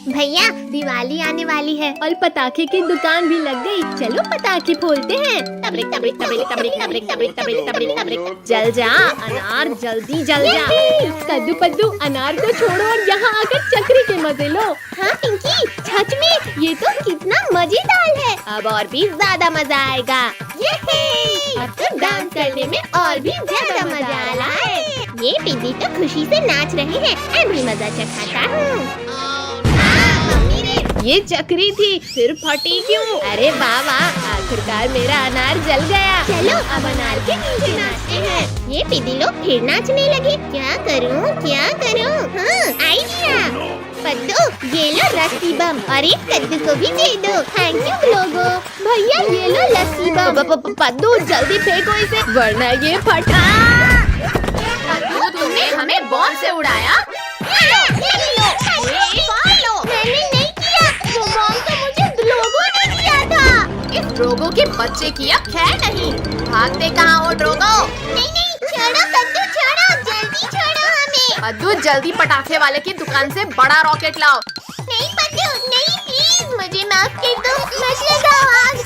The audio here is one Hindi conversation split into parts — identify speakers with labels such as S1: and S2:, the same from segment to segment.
S1: भैया दिवाली आने वाली है और पटाखे की दुकान भी लग गई। चलो पटाखे फोड़ते हैं। तबरिक तबरिक तबरिक तबरिक तबरिक तबरिक तबरिक तबरिक तबरिक। जल जा अनार, जल्दी जल जा। कद्दू पद्दू अनार को छोड़ो और यहाँ आकर चक्री के मजे लो। हाँ पिंकी, सच में ये तो कितना मजेदार है। अब और भी ज्यादा मजा आएगा। अब तो डांस करने में और भी ज्यादा मजा आ रहा है। ये पिंकी तो खुशी से नाच रहे हैं। मैं भी मजा चखाता हूँ। ये चक्री थी, फिर फटी क्यों? अरे बाबा, आखिरकार मेरा अनार जल गया। चलो अब अनार के नीचे नाचते हैं। ये पिदी लोग फिर नाचने लगे। क्या करूं क्या करूं? हाँ आइडिया। पद्दू ये लो रस्सी बम और एक कद्दू को भी दे दो। थैंक यू लोगो। भैया ये लो लस्सी बम। पद्दू जल्दी फेंको इसे वरना ये फटा। पद्दू तुमने हमें बॉम्ब से उड़ाया। मैंने नहीं किया, वो बॉम्ब तो मुझे ड्रोगो ने दिया था। इस ड्रोगो के बच्चे की अब खैर नहीं। भागते कहाँ हो ड्रोगो? नहीं छोड़ो कद्दू, छोड़ो जल्दी छोड़ो हमें। पद्दू जल्दी पटाखे वाले की दुकान से बड़ा रॉकेट लाओ। नहीं पद्दू नहीं, प्लीज मुझे माफ कर दो। मत लगाओ आग।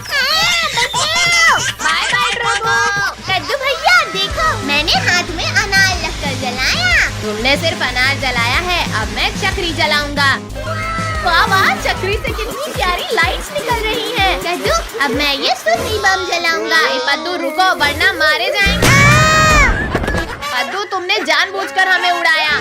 S1: Bye bye Drogo. कद्दू भैया देखो, मैंने हाथ में अनार रखकर जलाया। तुमने सिर्फ अनार जलाया है, अब मैं चक्री जलाऊंगा। वाह वाह, चक्री से कितनी प्यारी लाइट्स निकल रही हैं। कद्दू अब मैं ये सुतली बम जलाऊंगा। पद्दू रुको वरना मारे जाएंगे। पद्दू तुमने जानबूझकर हमें उड़ाया।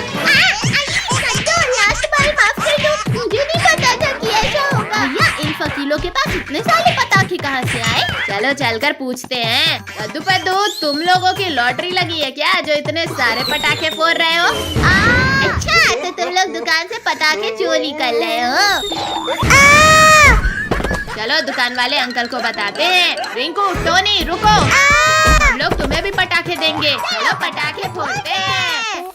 S1: कद्दू लास्ट बार माफ कर दो, मुझे नहीं पता था कि ऐसा होगा। भैया इन फकीलों के पास इतने सारे पटाखे कहाँ से आए? चलो चलकर पूछते हैं। कद्दू पद्दू तुम लोगों की लॉटरी लगी है क्या, जो इतने सारे पटाखे फोड़ रहे हो? अच्छा तो तुम लोग दुकान से पटाखे चोरी कर रहे हो। चलो दुकान वाले अंकल को बताते हैं। रिंकू टोनी रुको, हम लोग तुम्हें भी पटाखे देंगे। चलो पटाखे फोड़ते हैं।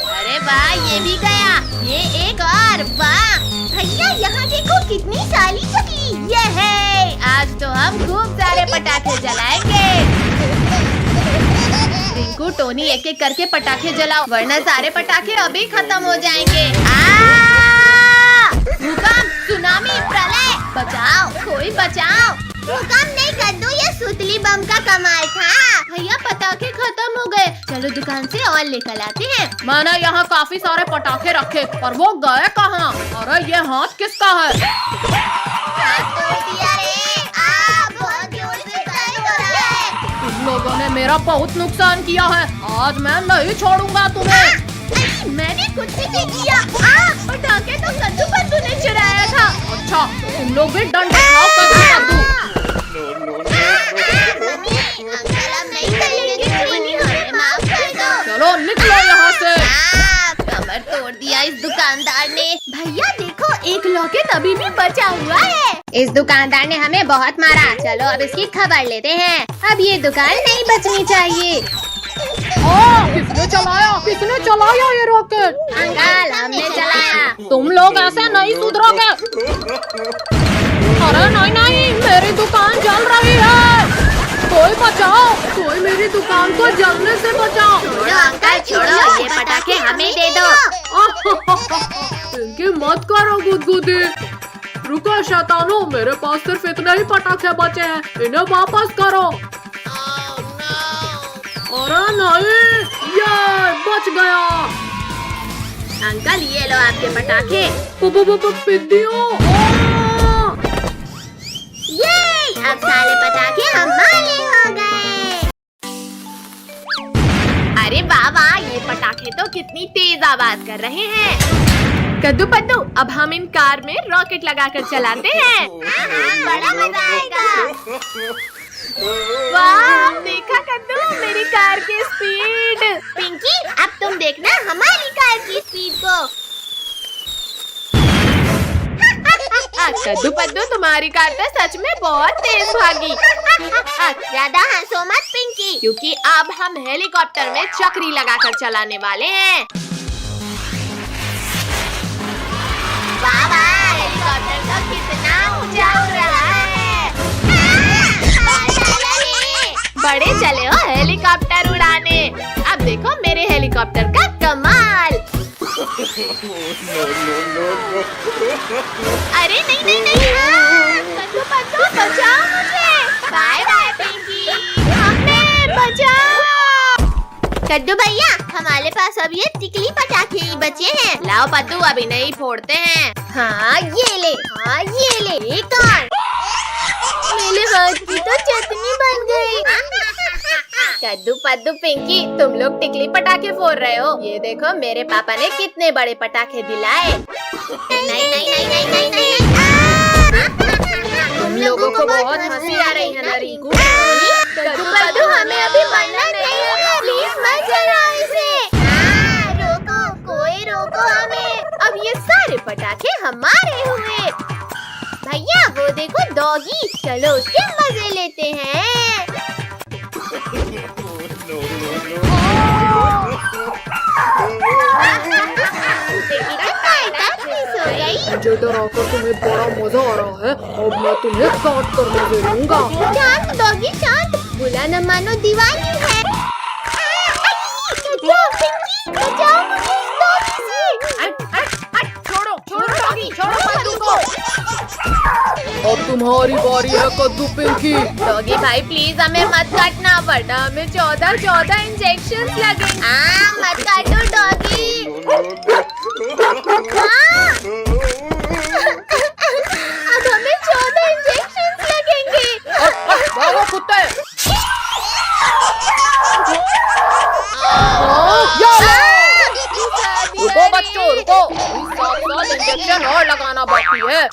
S1: अरे वाह ये भी गया, ये एक और। वाह भैया यहाँ देखो कितनी सारी चक्री। ये है, आज तो हम खूब सारे पटाखे जलाएंगे। रिंकू टोनी एक एक करके पटाखे जलाओ वरना सारे पटाखे अभी खत्म हो जाएंगे। भूकंप, सुनामी, प्रलय, बचाओ कोई बचाओ। भूकंप नहीं कद्दू, ये सुतली बम का कमाल था। भैया पटाखे खत्म हो गए, चलो दुकान से और लेकर आते हैं। मैंने यहाँ काफी सारे पटाखे रखे पर वो गए कहाँ? अरे ये हाथ किसका है? बहुत जोर से दर्द हो रहा है। तुम लोगों ने मेरा बहुत नुकसान किया है, आज मैं नहीं छोड़ूंगा तुम्हें। मैंने कुछ भी नहीं किया। पटाखे तो कद्दू पद्दू ने चुराया था। अच्छा तुम लोग भी डंडे खाओ कद्दू पद्दू। चलो निकलो यहाँ से। कमर तोड़ दिया इस दुकानदार ने। भैया देखो एक लॉकेट अभी भी बचा हुआ है। इस दुकानदार ने हमें बहुत मारा। चलो अब इसकी खबर लेते हैं। अब ये दुकान नहीं बचनी चाहिए। किसने चलाया ये रॉकेट? अंकल हमने चलाया। तुम लोग ऐसे नहीं सुधरोगे। अरे नहीं, मेरी दुकान जल रही है। कोई बचाओ, कोई मेरी दुकान को जलने से बचाओ। छोड़ो अंकल छोड़ो, ये पटाखे हमें दे दो।
S2: इनकी मत करो गुदगुदी। रुको शैतानो, मेरे पास सिर्फ इतने ही पटाखे बचे हैं, इन्हें वापस करो। अरे नहीं, ये बच गया।
S1: अंकल ये लो आपके पटाखे।
S2: पिद्दियों।
S1: ये अब सारे पटाखे हमारे हो गए। अरे बाबा, ये पटाखे तो कितनी तेज आवाज कर रहे हैं। कद्दू पद्दू अब हम इन कार में रॉकेट लगाकर चलाते हैं। बड़ा मजा आएगा। वाह देखा कद्दू मेरी कार की स्पीड। पिंकी अब तुम देखना हमारी कार की स्पीड को। कद्दू पद्दू तुम्हारी कार तो सच में बहुत तेज भागी। ज्यादा हंसो मत पिंकी, क्योंकि अब हम हेलीकॉप्टर में चक्री लगाकर चलाने वाले हैं। वाह वाह, हेलीकॉप्टर तो कितना ऊंचा उड़ रहा है। बड़े चले हो हेलीकॉप्टर उड़ाने। अब देखो मेरे हेलीकॉप्टर का कमाल। अरे नहीं नहीं नहीं, पद्दू पद्दू बचाओ मुझे। बाय बाय पिंकी, हमें बचाओ। कद्दू भैया, हमारे पास अब ये टिकली पटाखे ही बचे हैं। लाओ पद्दू, अभी नहीं फोड़ते हैं। हाँ ये ले, हाँ ये ले। एक और। मेरे हाथ की तो चटनी बन गई। कद्दू पद्दू पिंकी, तुम लोग टिकली पटाखे फोड़ रहे हो। ये देखो मेरे पापा ने कितने बड़े पटाखे दिलाए। नहीं नहीं नहीं नहीं नहीं नहीं। तुम लोगों को बहुत हंसी आ रही है ना रिंकू? कद्दू पद्दू, हमें अभी मरना नहीं है, प्लीज मत जलाओ इसे। रोको, कोई रोको हमें। अब ये सारे पटाखे हमारे हुए। भैया वो देखो डॉगी, चलो उसके मजे लेते हैं।
S2: मुझे डराकर तुम्हें बड़ा मजा आ रहा है। अब मैं तुम्हें काट कर मजे लूंगा।
S1: शांत डॉगी शांत, बुरा न मानो दिवाली है। बचाओ मुझे इस डॉगी से। छोड़ो छोड़ो डॉगी, छोड़ो पद्दू को।
S2: अब तुम्हारी बारी है कद्दू पिंकी।
S1: डॉगी भाई प्लीज हमें मत काटना, वरना हमें 14 इंजेक्शन लगेंगे। मत काटो डॉगी। अब हमें 14 इंजेक्शन लगेंगे।
S2: भागो कुत्ते। रुको बच्चों रुको, 7 इंजेक्शन और लगाना बाकी है।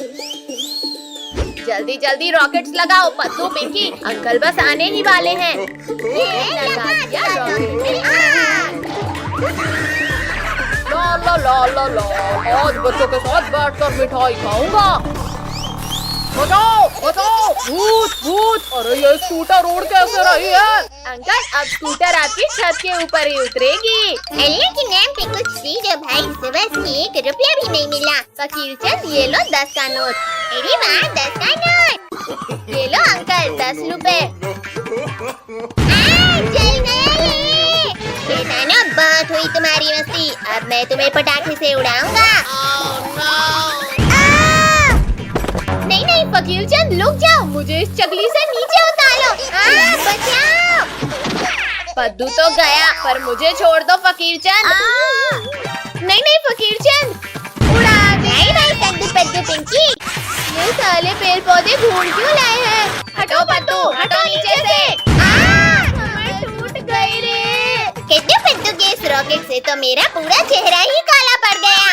S1: जल्दी जल्दी रॉकेट्स लगाओ पद्दू पिंकी, अंकल बस आने ही वाले हैं। ये लगा दिया रॉकेट।
S2: ला ला ला ला ला, आज बच्चों के साथ बैठकर मिठाई खाऊंगा। बचाओ बचाओ, भूत भूत। अरे ये स्कूटर रोड कैसे रही है?
S1: अंकल अब स्कूटर आपकी छत के ऊपर ही उतरेगी। अल्लाह के नाम पे कुछ दीजिए भाई, सुबह से 1 रुपया भी नहीं मिला। फकीर चंद ये लो 10 का नोट। अरे वाह 10 का नोट। ये लो अंकल 10 रुपए। जल गया ये। शैतानो, बहुत हुई तुम्हारी मस्ती, अब मैं तुम्हें पटाखे से उड़ाऊंगा। नहीं नहीं फकीर चंद रुक जाओ, मुझे इस चकली से नीचे उतारो। बचाओ। पद्दू तो गया, पर मुझे छोड़ दो फकीर चंद। नहीं नहीं फकीर चंद, उड़ा दे। नहीं नहीं कद्दू पद्दू पिंकी, ये साले पेड़ पौधे ढूंढ क्यों लाए हैं? हटो पद्दू, हटो नीचे से। कमर टूट गई रे। कद्दू पद्दू के इस रॉकेट से तो मेरा पूरा चेहरा ही काला पड़ गया।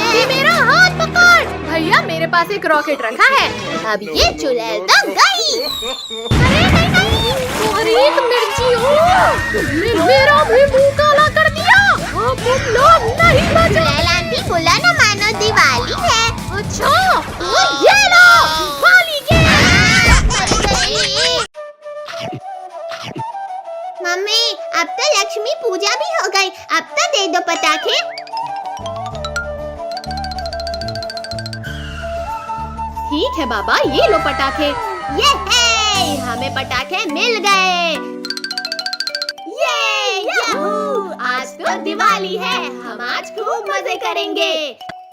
S1: ये मेरा हाथ पकड़। भैया मेरे पास एक रॉकेट रखा है, अब ये चुड़ैल तो गई। अरे नहीं नहीं, तुम्हारी एक मिर्ची हो, तुमने मेरा भी मुंह काला कर दिया। अब तुम लोग नहीं बचे। चुड़ैल आंटी बुला न मानो दिवाली है। अच्छा तो ये लो दिवाली के। मम्मी अब तो लक्ष्मी पूजा भी हो गई, अब तो दे दो पटाखे। ठीक है बाबा, ये लो पटाखे। ये है, हमें पटाखे मिल गए। ये याहू, आज तो दिवाली है, हम आज खूब मजे करेंगे।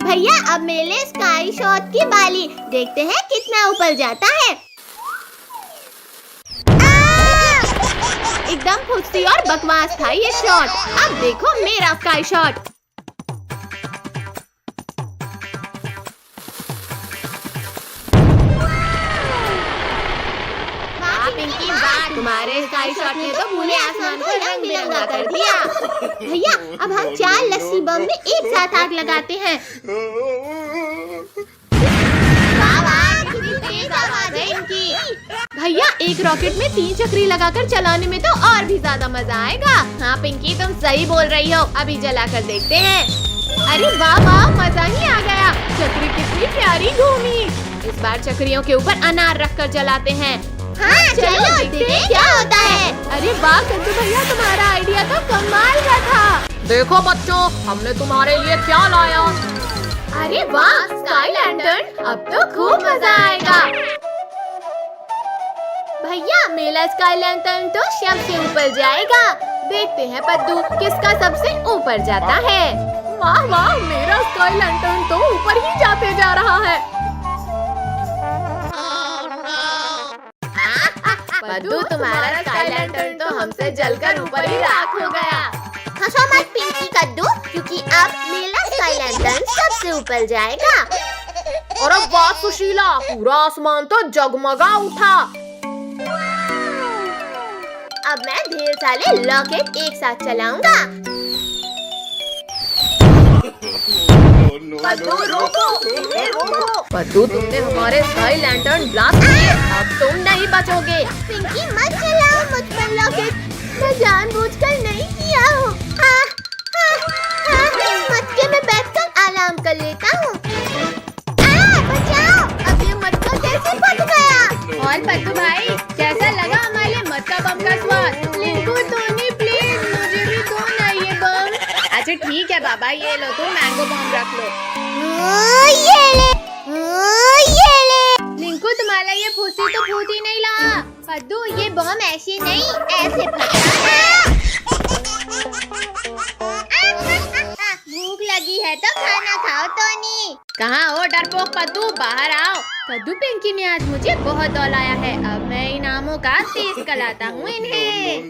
S1: भैया अब मेले स्काई शॉट की बाली, देखते हैं कितना ऊपर जाता है। एकदम फुर्ती और बकवास था ये शॉट। अब देखो मेरा स्काई शॉट। पिंकी बात, तुम्हारे स्काई शॉट ने तो पूरे आसमान को रंग बिरंगा कर दिया। भैया अब हम 4 लस्सी बम में एक साथ आग लगाते हैं। भैया एक रॉकेट में 3 चक्री लगाकर चलाने में तो और भी ज्यादा मजा आएगा। हाँ पिंकी तुम सही बोल रही हो, अभी जलाकर देखते हैं। अरे वाह वाह, मजा ही आ गया, चक्री कितनी प्यारी घूमी। इस बार चक्रियों के ऊपर अनार रखकर जलाते हैं। हाँ चलो देखते हैं क्या होता है। अरे वाह कद्दू भैया, तुम्हारा आइडिया तो कमाल का था।
S2: देखो बच्चों, हमने तुम्हारे लिए क्या लाया।
S1: अरे वाह स्काई लैंटर्न, अब तो खूब मजा आएगा। भैया मेरा स्काई लैंटर्न तो शव से ऊपर जाएगा, देखते हैं पद्दू किसका सबसे ऊपर जाता है।
S2: वाह वाह, मेरा स्काई लैंटर्न तो ऊपर ही जाते जा रहा है।
S1: पद्दू, तुम्हारा स्काई लैंटर्न तो हमसे जलकर ऊपर ही राख हो गया। हंसो मत पिंकी कद्दू, क्योंकि अब मेरा स्काई लैंटर्न सबसे ऊपर जाएगा।
S2: और अब बात सुशीला, पूरा आसमान तो जगमगा उठा।
S1: अब मैं ढेर सारे रॉकेट एक साथ चलाऊंगा। पद्दू रोको, इन्हें रोको।
S2: पद्दू, तुमने हमारे स्काई लैंटर्न ब्लास्ट किए, अब तुम नहीं बचोगे।
S1: पिंकी मत चलाओ मुझ पर रॉकेट, मैं जानबूझकर नहीं किया हूँ। इस मटके में बैठकर आराम कर लेता हूँ। बचाओ, अब ये मटका कैसे फट गया? और पद्दू भाई, कैसा लगा हमारे मटका बम का स्वाद? लिंकू टोनी प्लीज मुझे भी दो ना ये बम। अच्छा ठीक है बाबा, ये लो, तुम मैंगो बम रख लो। ये ले। लिंकू, तुम्हारा ये फूसी तो फूट ही नहीं रहा। पद्दू, ये बम ऐसे नहीं, ऐसे फटता है। भूख लगी है तो खाना खाओ टोनी। कहाँ हो डरपोक पद्दू, बाहर आओ। पद्दू, पिंकी ने आज मुझे बहुत दौलाया है, अब मैं इनामों का टेस्ट कराता हूँ इन्हें। ये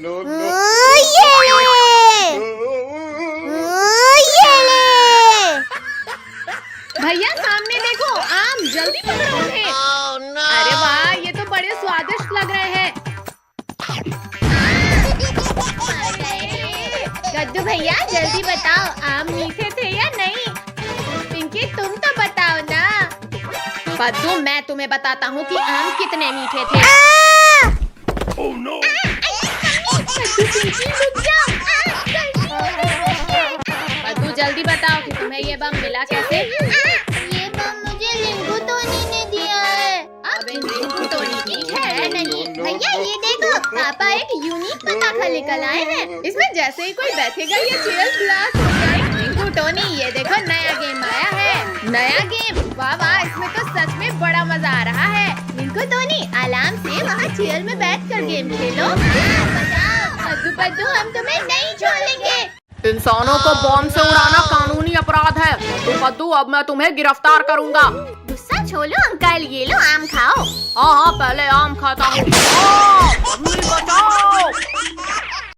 S1: ले। भैया सामने देखो, आम, जल्दी पकड़ो उन्हें। अरे वाह, ये तो बड़े स्वादिष्ट लग रहे हैं। गद्दू भैया जल्दी बताओ, आम मीठे थे या नहीं? पिंकी तुम तो बताओ ना। पद्दू, मैं तुम्हें बताता हूँ कि आम कितने मीठे थे। पद्दू जल्दी बताओ कि तुम्हें ये बम मिला कैसे? ये बम मुझे लिंकू टोनी ने दिया है। अब इन लिंकू टोनी की है नहीं। भैया ये देखो, पापा एक यूनिक पटाखा लेकर आए हैं। इसमें जैसे ही कोई बैठेगा ये चेयर ब्लास्ट हो जाएगी। लिंकू टोनी, ये देखो नया गेम आया है। नया गेम? वाह वाह, इसमें तो सच में बड़ा मजा आ रहा है। लिंकू टोनी, आराम से वहाँ चेयर में बैठकर गेम खेलो। पद्दू पद्दू, हम तुम्हें नहीं छोड़ेंगे।
S2: इंसानों को बॉम्ब से उड़ाना कानूनी अपराध है। तो पद्दू, अब मैं तुम्हें गिरफ्तार करूंगा।
S1: गुस्सा छोड़ो अंकल, ये लो आम खाओ।
S2: हाँ हाँ, पहले आम खाता हूँ। बचाओ।